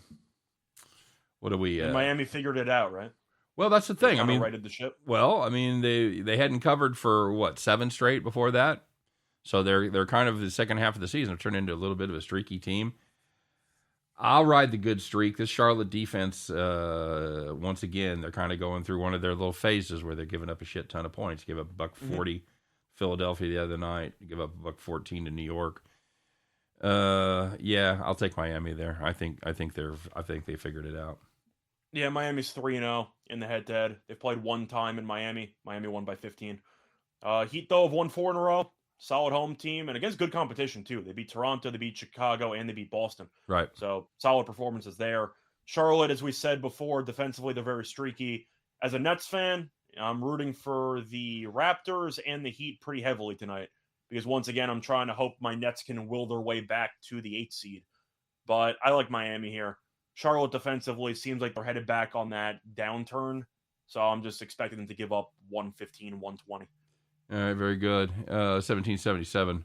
what do we? And Miami figured it out, right? Well, that's the thing. I mean, righted the ship. Well, I mean, they hadn't covered for what 7 straight before that. So they're kind of the second half of the season have turned into a little bit of a streaky team. I'll ride the good streak. This Charlotte defense, once again, they're kind of going through one of their little phases where they're giving up a shit ton of points. Give up $140 Philadelphia the other night. Give up $114 to New York. Yeah, I'll take Miami there. I think they figured it out. Yeah, Miami's 3-0 in the head-to-head. They've played 1 time in Miami. Miami won by 15. Heat though have won 4 in a row. Solid home team, and against good competition, too. They beat Toronto, they beat Chicago, and they beat Boston. Right. So, solid performances there. Charlotte, as we said before, defensively, they're very streaky. As a Nets fan, I'm rooting for the Raptors and the Heat pretty heavily tonight. Because, once again, I'm trying to hope my Nets can will their way back to the 8th seed. But I like Miami here. Charlotte defensively seems like they're headed back on that downturn. So, I'm just expecting them to give up 115, 120. All right, very good. 1777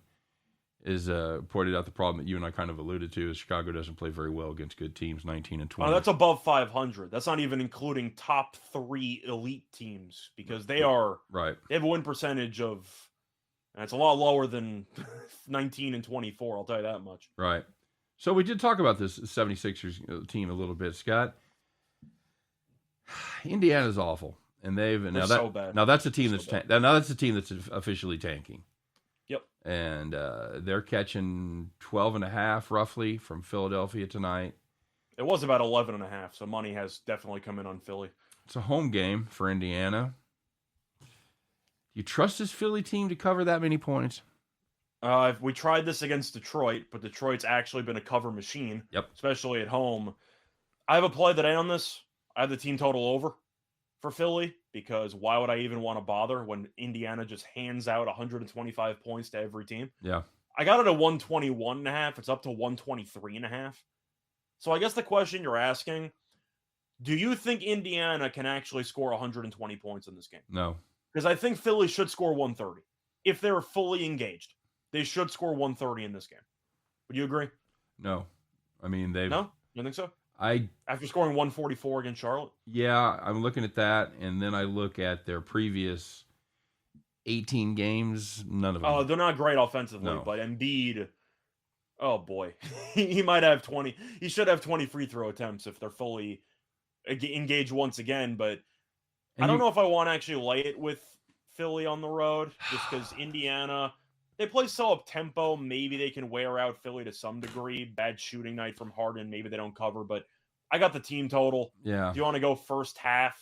is pointed out the problem that you and I kind of alluded to is Chicago doesn't play very well against good teams, 19 and 20. Oh, that's above 500. That's not even including top 3 elite teams because they are right. They have a win percentage of, and it's a lot lower than 19 and 24. I'll tell you that much. Right. So we did talk about this 76ers team a little bit, Scott. Indiana's awful. And so bad. Now that's a team that's a team that's officially tanking. Yep. And they're catching 12.5 roughly from Philadelphia tonight. It was about 11.5, so money has definitely come in on Philly. It's a home game for Indiana. You trust this Philly team to cover that many points? We tried this against Detroit, but Detroit's actually been a cover machine, Yep. especially at home. I have a play today on this. I have the team total over for Philly because why would I even want to bother when Indiana just hands out 125 points to every team? Yeah. I got it at 121.5. It's up to 123.5. So I guess the question you're asking, do you think Indiana can actually score 120 points in this game? No. Because I think Philly should score 130. If they're fully engaged, they should score 130 in this game. Would you agree? No. I mean, they've... No? You don't think so? I... After scoring 144 against Charlotte? Yeah, I'm looking at that, and then I look at their previous 18 games. None of them. Oh, they're not great offensively, No. but Embiid... Oh, boy. He might have 20. He should have 20 free throw attempts if they're fully engaged once again, but I don't know if I want to actually lay it with Philly on the road, just because Indiana, they play so up-tempo, maybe they can wear out Philly to some degree. Bad shooting night from Harden, maybe they don't cover, but I got the team total. Yeah. Do you want to go first half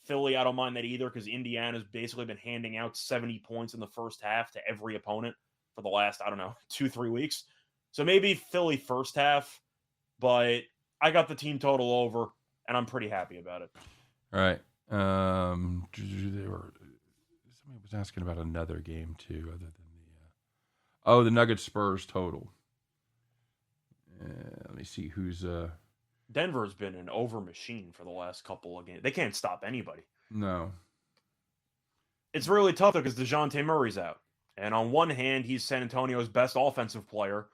Philly? I don't mind that either, because Indiana's basically been handing out 70 points in the first half to every opponent for the last, 2-3 weeks. So maybe Philly first half, but I got the team total over, and I'm pretty happy about it. All right. Somebody was asking about another game too, other than the Nuggets Spurs total. Let me see who's Denver's been an over machine for the last couple of games. They can't stop anybody. No. It's really tough though because DeJounte Murray's out, and on one hand, he's San Antonio's best offensive player.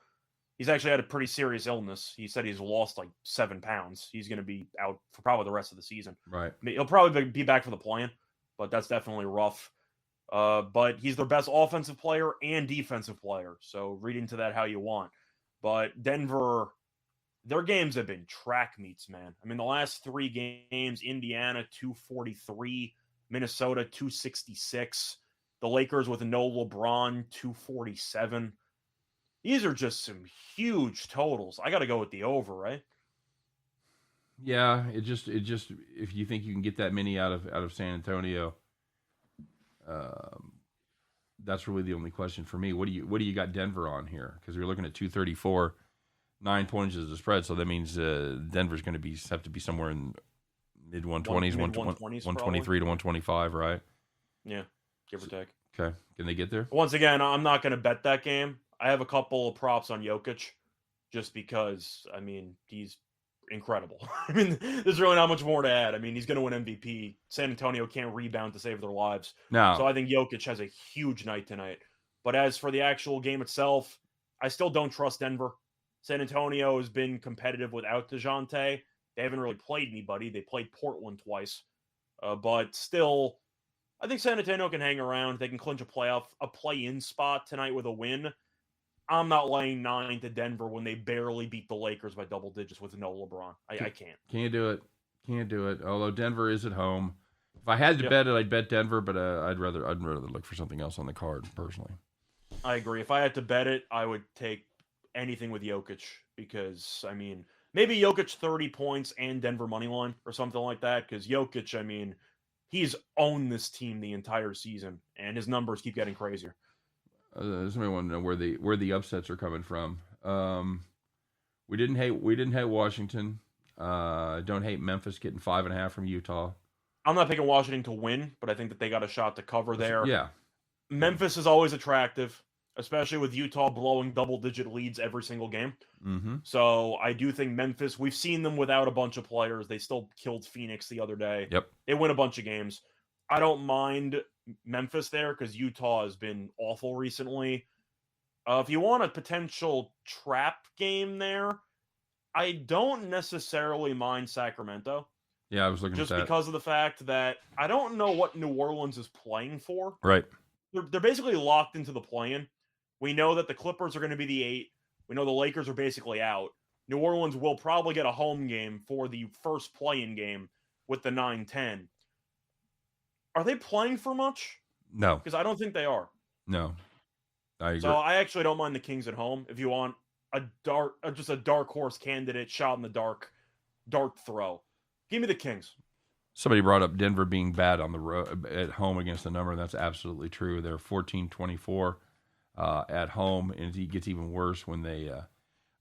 He's actually had a pretty serious illness. He said he's lost like 7 pounds. He's going to be out for probably the rest of the season. Right. He'll probably be back for the play-in, but that's definitely rough. But he's their best offensive player and defensive player. So read into that how you want. But Denver, their games have been track meets, man. I mean, the last 3 games, Indiana 243, Minnesota 266, the Lakers with no LeBron 247. These are just some huge totals. I got to go with the over, right? Yeah, it just if you think you can get that many out of San Antonio, that's really the only question for me. What do you got Denver on here? Because we're looking at 234, 9 points as a spread, so that means Denver's going to have to be somewhere in mid 120s, 123 to 125, right? Yeah, give or take. Okay, can they get there? Once again, I'm not going to bet that game. I have a couple of props on Jokic just because, I mean, he's incredible. I mean, there's really not much more to add. I mean, he's going to win MVP. San Antonio can't rebound to save their lives. No. So I think Jokic has a huge night tonight. But as for the actual game itself, I still don't trust Denver. San Antonio has been competitive without DeJounte. They haven't really played anybody. They played Portland twice. But still, I think San Antonio can hang around. They can clinch a play-in spot tonight with a win. I'm not laying 9 to Denver when they barely beat the Lakers by double digits with no LeBron. I can't. Can't do it. Can't do it. Although Denver is at home. If I had to bet it, I'd bet Denver, but I'd rather look for something else on the card personally. I agree. If I had to bet it, I would take anything with Jokic because, I mean, maybe Jokic 30 points and Denver money line or something like that because Jokic, I mean, he's owned this team the entire season and his numbers keep getting crazier. Somebody want to know where the upsets are coming from. We didn't hate Washington. Don't hate Memphis getting 5.5 from Utah. I'm not picking Washington to win, but I think that they got a shot to cover there. Yeah. Memphis is always attractive, especially with Utah blowing double-digit leads every single game. Mm-hmm. So I do think Memphis, we've seen them without a bunch of players. They still killed Phoenix the other day. Yep. They win a bunch of games. I don't mind Memphis there because Utah has been awful recently. If you want a potential trap game there, I don't necessarily mind Sacramento. Yeah, I was looking at that. Just because of the fact that I don't know what New Orleans is playing for. Right. They're basically locked into the play-in. We know that the Clippers are going to be the 8. We know the Lakers are basically out. New Orleans will probably get a home game for the first play-in game with the 9-10. Are they playing for much? No. Because I don't think they are. No. I agree. So I actually don't mind the Kings at home. If you want just a dark horse candidate, shot in the dark, dart throw. Give me the Kings. Somebody brought up Denver being bad on the road at home against the number, and that's absolutely true. They're 14-24 at home, and it gets even worse when they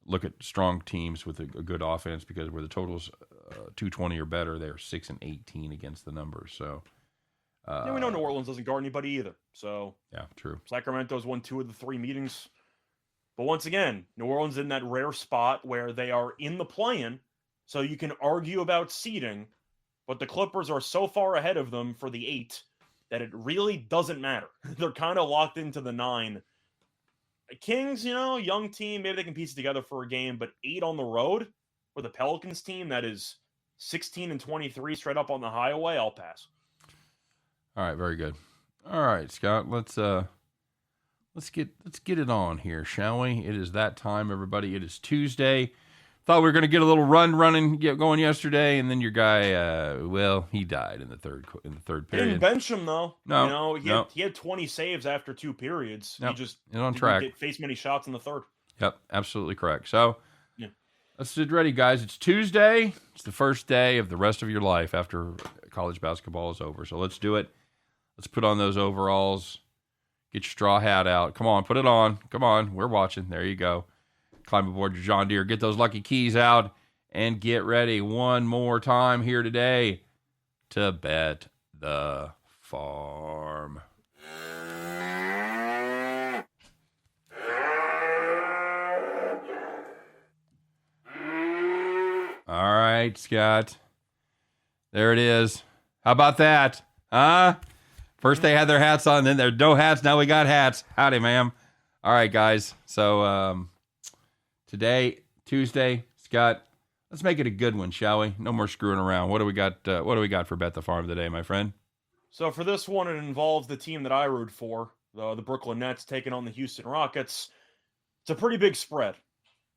look at strong teams with a good offense, because where the total's 220 or better, they're 6-18 against the numbers. So we know New Orleans doesn't guard anybody either. So yeah, true. Sacramento's won 2 of the 3 meetings. But once again, New Orleans in that rare spot where they are in the play-in, so you can argue about seeding, but the Clippers are so far ahead of them for the 8 that it really doesn't matter. They're kind of locked into the 9. Kings, young team, maybe they can piece it together for a game, but 8 on the road with a Pelicans team that is 16-23 straight up on the highway, I'll pass. All right, very good. All right, Scott, let's get it on here, shall we? It is that time, everybody. It is Tuesday. Thought we were going to get a little running going yesterday, and then your guy, he died in the third period. Didn't bench him though. No, he had 20 saves after 2 periods. Nope. He just he's on track. Didn't face many shots in the third. Yep, absolutely correct. So, yeah. Let's get ready, guys. It's Tuesday. It's the first day of the rest of your life after college basketball is over. So let's do it. Let's put on those overalls. Get your straw hat out. Come on, put it on. Come on, we're watching. There you go. Climb aboard your John Deere. Get those lucky keys out and get ready one more time here today to bet the farm. All right, Scott. There it is. How about that? Huh? First they had their hats on, then there's no hats. Now we got hats. Howdy, ma'am. All right, guys. So today, Tuesday, Scott, let's make it a good one, shall we? No more screwing around. What do we got? What do we got for Bet the Farm today, my friend? So for this one, it involves the team that I root for, the Brooklyn Nets, taking on the Houston Rockets. It's a pretty big spread.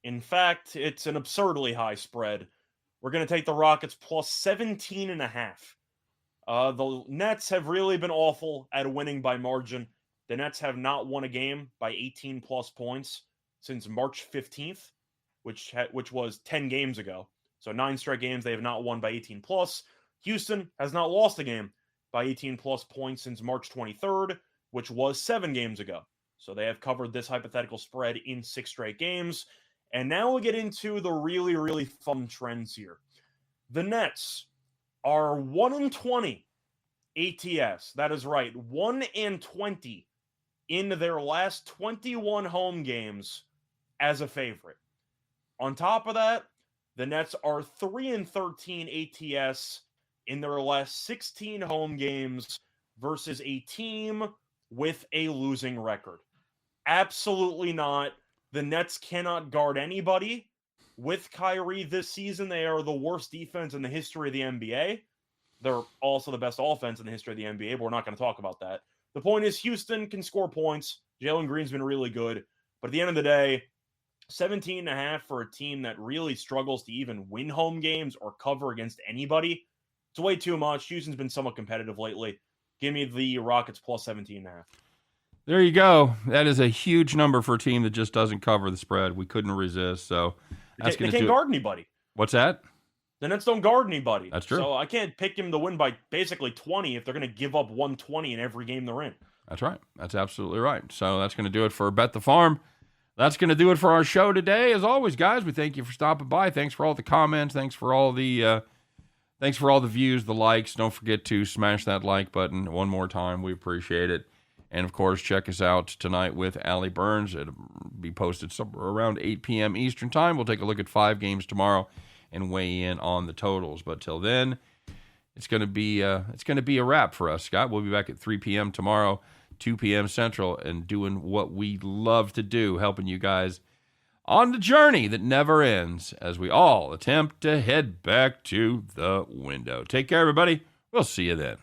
In fact, it's an absurdly high spread. We're going to take the Rockets plus 17.5. The Nets have really been awful at winning by margin. The Nets have not won a game by 18-plus points since March 15th, which was 10 games ago. So 9 straight games they have not won by 18-plus. Houston has not lost a game by 18-plus points since March 23rd, which was 7 games ago. So they have covered this hypothetical spread in 6 straight games. And now we'll get into the really, really fun trends here. The Nets are 1-20 ATS. That is right, 1-20 in their last 21 home games as a favorite. On top of that, the Nets are 3-13 ATS in their last 16 home games versus a team with a losing record. Absolutely not. The Nets cannot guard anybody. With Kyrie this season, they are the worst defense in the history of the NBA. They're also the best offense in the history of the NBA, but we're not going to talk about that. The point is Houston can score points. Jalen Green's been really good. But at the end of the day, 17.5 for a team that really struggles to even win home games or cover against anybody. It's way too much. Houston's been somewhat competitive lately. Give me the Rockets plus 17.5. There you go. That is a huge number for a team that just doesn't cover the spread. We couldn't resist. So they can't guard anybody. What's that? The Nets don't guard anybody. That's true. So I can't pick him to win by basically 20 if they're going to give up 120 in every game they're in. That's right. That's absolutely right. So that's going to do it for Bet the Farm. That's going to do it for our show today. As always, guys, we thank you for stopping by. Thanks for all the comments. Thanks for all the views, the likes. Don't forget to smash that like button one more time. We appreciate it. And, of course, check us out tonight with Allie Burns. It'll be posted somewhere around 8 p.m. Eastern Time. We'll take a look at 5 games tomorrow and weigh in on the totals. But till then, it's going to be a wrap for us, Scott. We'll be back at 3 p.m. tomorrow, 2 p.m. Central, and doing what we love to do, helping you guys on the journey that never ends as we all attempt to head back to the window. Take care, everybody. We'll see you then.